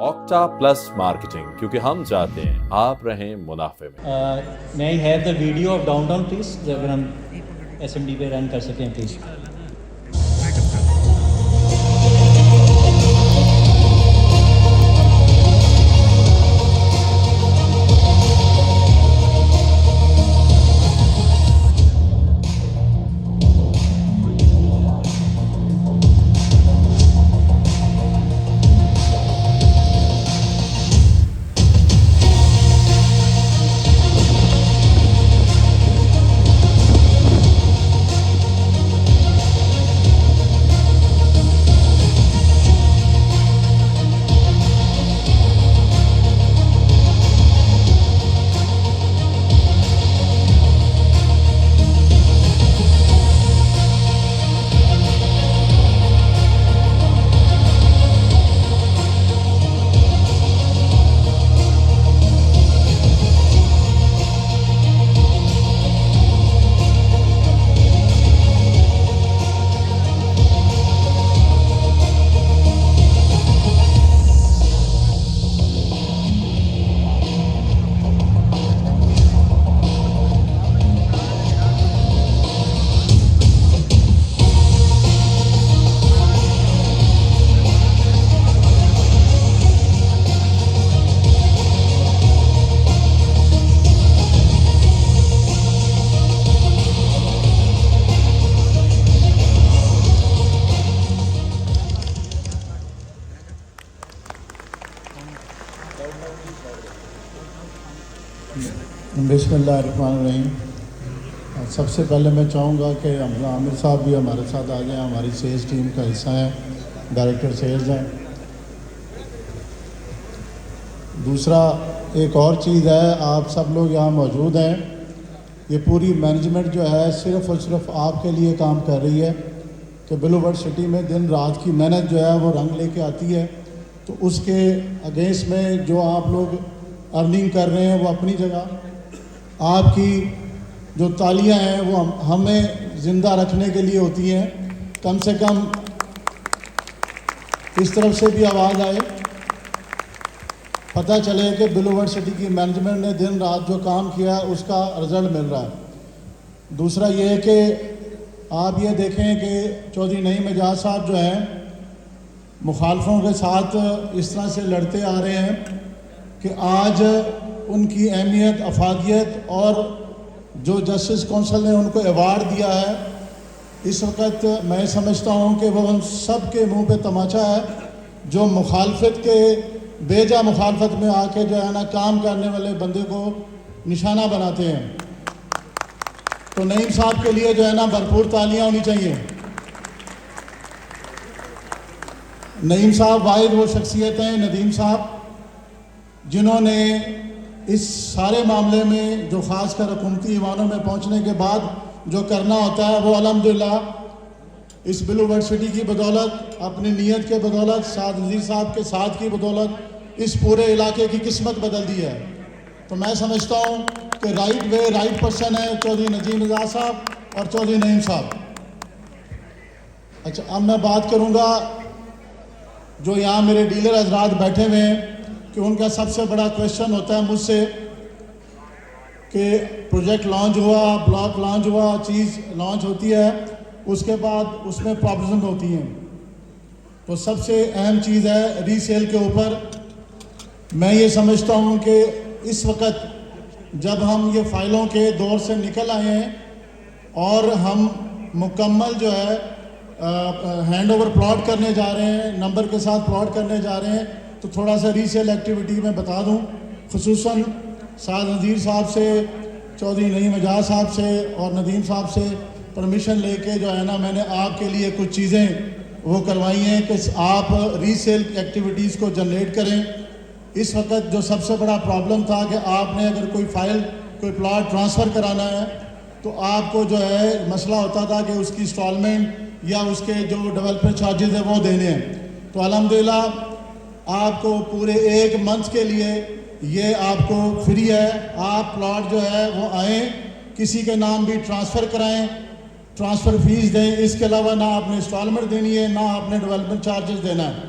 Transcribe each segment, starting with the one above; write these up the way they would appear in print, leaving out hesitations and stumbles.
Octa plus marketing, क्योंकि हम चाहते हैं आप रहें मुनाफे में। may I have the video of downtown please, अगर हम SMD पे रन कर सकें प्लीज। बिस्मिल्लाहिर्रहमानिर्रहीम। सबसे पहले मैं चाहूँगा कि आमिर साहब भी हमारे साथ आ जाएं, हमारी सेल्स टीम का हिस्सा हैं, डायरेक्टर सेल्स हैं। दूसरा एक और चीज़ है, आप सब लोग यहाँ मौजूद हैं, ये पूरी मैनेजमेंट जो है सिर्फ़ और सिर्फ आपके लिए काम कर रही है कि ब्लू वर्ल्ड सिटी में दिन रात की मेहनत जो है वो रंग लेके आती है। तो उसके अगेंस्ट में जो आप लोग अर्निंग कर रहे हैं वो अपनी जगह, आपकी जो तालियां हैं वो हमें ज़िंदा रखने के लिए होती हैं। कम से कम इस तरफ से भी आवाज़ आए, पता चले कि ब्लू वर्ल्ड सिटी की मैनेजमेंट ने दिन रात जो काम किया उसका रिज़ल्ट मिल रहा है। दूसरा ये है कि आप ये देखें कि चौधरी नईम एजाज साहब जो हैं मुखालफों के साथ इस तरह से लड़ते आ रहे हैं कि आज उनकी अहमियत, अफादियत और जो जस्टिस कौंसिल ने उनको अवार्ड दिया है, इस वक्त मैं समझता हूँ कि वो उन सब के मुंह पे तमाचा है जो मुखालफत के बेजा मुखालफत में आके जो है ना काम करने वाले बंदे को निशाना बनाते हैं। तो नईम साहब के लिए जो है ना भरपूर तालियां होनी चाहिए। नईम साहब वाहिद वो शख्सियत हैं, नदीम साहब, जिन्होंने इस सारे मामले में जो ख़ासकर हुकूमती ईवानों में पहुंचने के बाद जो करना होता है वो अल्हम्दुलिल्लाह इस ब्लू वर्ल्ड सिटी की बदौलत, अपनी नीयत के बदौलत, साद नज़ीर साहब के साथ की बदौलत इस पूरे इलाके की किस्मत बदल दी है। तो मैं समझता हूँ कि राइट वे राइट पर्सन है चौधरी नजीम एजाज साहब और चौधरी नईम साहब। अच्छा, अब मैं बात करूँगा जो यहाँ मेरे डीलर हजरात बैठे हुए हैं कि उनका सबसे बड़ा क्वेश्चन होता है मुझसे कि प्रोजेक्ट लॉन्च हुआ, ब्लॉक लॉन्च हुआ, चीज़ लॉन्च होती है, उसके बाद उसमें प्रॉब्लम होती हैं। तो सबसे अहम चीज़ है रीसेल के ऊपर। मैं ये समझता हूँ कि इस वक्त जब हम ये फ़ाइलों के दौर से निकल आए हैं और हम मुकम्मल जो है हैंड ओवर प्लॉट करने जा रहे हैं, नंबर के साथ प्लॉट करने जा रहे हैं, तो थोड़ा सा रीसेल एक्टिविटी में बता दूं, खुसूसन साद नज़ीर साहब से, चौधरी नईम एजाज साहब से और नदीम साहब से परमिशन लेके जो है ना मैंने आपके लिए कुछ चीज़ें वो करवाई हैं कि आप रीसेल एक्टिविटीज़ को जनरेट करें। इस वक्त जो सबसे बड़ा प्रॉब्लम था कि आपने अगर कोई फ़ाइल, कोई प्लॉट ट्रांसफ़र कराना है तो आपको जो है मसला होता था कि उसकी इंस्टॉलमेंट या उसके जो डेवलपमेंट चार्जेस है वो देने हैं। तो अल्हम्दुलिल्लाह आपको पूरे 1 मंथ के लिए ये आपको फ्री है। आप प्लॉट जो है वो आएँ, किसी के नाम भी ट्रांसफ़र कराएं, ट्रांसफ़र फ़ीस दें, इसके अलावा ना आपने इंस्टॉलमेंट देनी है, ना आपने डेवलपमेंट चार्जेस देना है।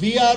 VR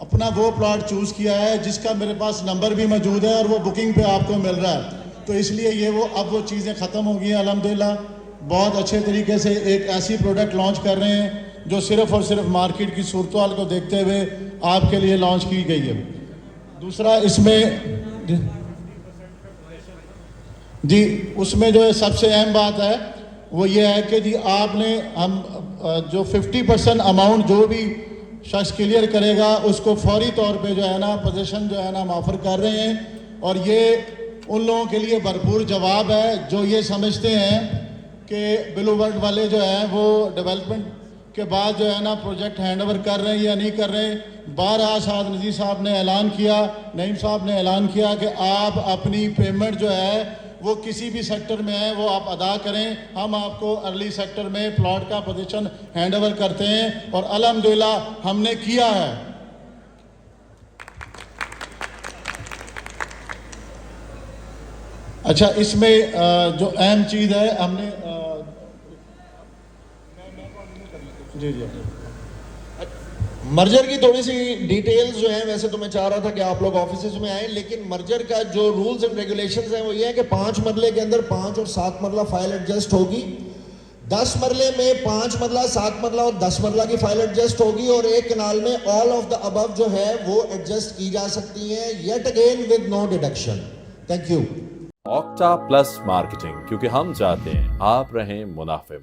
अपना वो प्लॉट चूज़ किया है जिसका मेरे पास नंबर भी मौजूद है और वो बुकिंग पे आपको मिल रहा है। तो इसलिए ये वो अब वो चीज़ें ख़त्म हो गई हैं अल्हम्दुलिल्लाह। बहुत अच्छे तरीके से एक ऐसी प्रोडक्ट लॉन्च कर रहे हैं जो सिर्फ़ और सिर्फ मार्केट की सूरत हाल को देखते हुए आपके लिए लॉन्च की गई है। दूसरा इसमें जी उसमें जो है सबसे अहम बात है वो ये है कि जी आपने हम जो 50% अमाउंट जो भी शख्स क्लियर करेगा उसको फौरी तौर पे जो है ना पोजीशन जो है ना हम ऑफर कर रहे हैं। और ये उन लोगों के लिए भरपूर जवाब है जो ये समझते हैं कि ब्लू वर्ल्ड वाले जो है वो डेवलपमेंट के बाद जो है ना प्रोजेक्ट हैंड ओवर कर रहे हैं या नहीं कर रहे हैं। 12 साद नज़ीर साहब ने ऐलान किया, नईम साहब ने ऐलान किया कि आप अपनी पेमेंट जो है वो किसी भी सेक्टर में है वो आप अदा करें, हम आपको अर्ली सेक्टर में प्लॉट का पोजीशन हैंड ओवर करते हैं और अल्हम्दुलिल्लाह हमने किया है। अच्छा इसमें जो अहम चीज़ है हमने जी जी मर्जर की थोड़ी सी डिटेल्स जो है, वैसे तो मैं चाह रहा था कि आप लोग ऑफिस में आए, लेकिन मर्जर का जो रूल्स एंड रेगुलेशंस हैं वो ये है कि 5 मरले के अंदर 5 और 7 मरला फाइल एडजस्ट होगी, 10 मरले में 5 मरला 7 मरला और 10 मरला की फाइल एडजस्ट होगी, और एक कनाल में ऑल ऑफ द अबव जो है वो एडजस्ट की जा सकती है, yet again with no deduction. Thank you. Octa plus marketing, क्योंकि हम चाहते हैं आप रहें मुनाफे में।